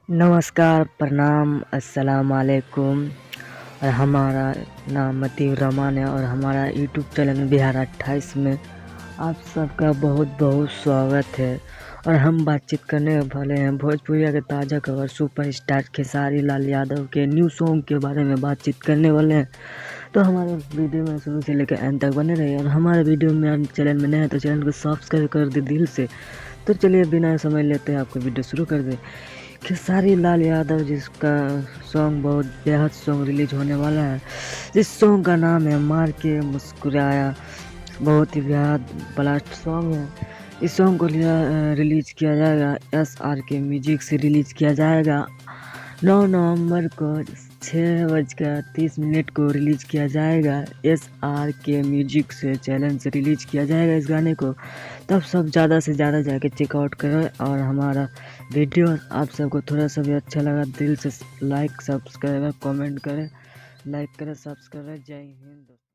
नमस्कार, प्रणाम, अस्सलाम वालेकुम। और हमारा नाम मतीउर रहमान है और हमारा यूट्यूब चैनल बिहार 28 में आप सबका बहुत बहुत स्वागत है। और हम बातचीत करने वाले हैं भोजपुरिया के ताज़ा खबर सुपरस्टार खेसारी लाल यादव के न्यू सॉन्ग के बारे में बातचीत करने वाले हैं। तो हमारे वीडियो में शुरू से लेकर एंड तक बने रहिए। और हमारे वीडियो में चैनल में नए हैं तो चैनल को सब्सक्राइब कर दे दिल से। तो चलिए बिना समय लेते हैं आपको वीडियो शुरू कर दे। खेसारी लाल यादव जिसका सॉन्ग बहुत बेहद सॉन्ग रिलीज होने वाला है, जिस सॉन्ग का नाम है मार के मुस्कुराया। बहुत ही बेहद ब्लास्ट सॉन्ग है। इस सॉन्ग को रिलीज किया जाएगा SR के म्यूजिक से रिलीज किया जाएगा 9 नवंबर को 6:30 को रिलीज किया जाएगा। SR के म्यूजिक से चैनल से रिलीज किया जाएगा इस गाने को। तब सब ज़्यादा से ज़्यादा जाके चेकआउट करें। और हमारा वीडियो आप सबको थोड़ा सा भी अच्छा लगा दिल से लाइक सब्सक्राइब कमेंट करें, लाइक करें, सब्सक्राइब करें। जय हिंद।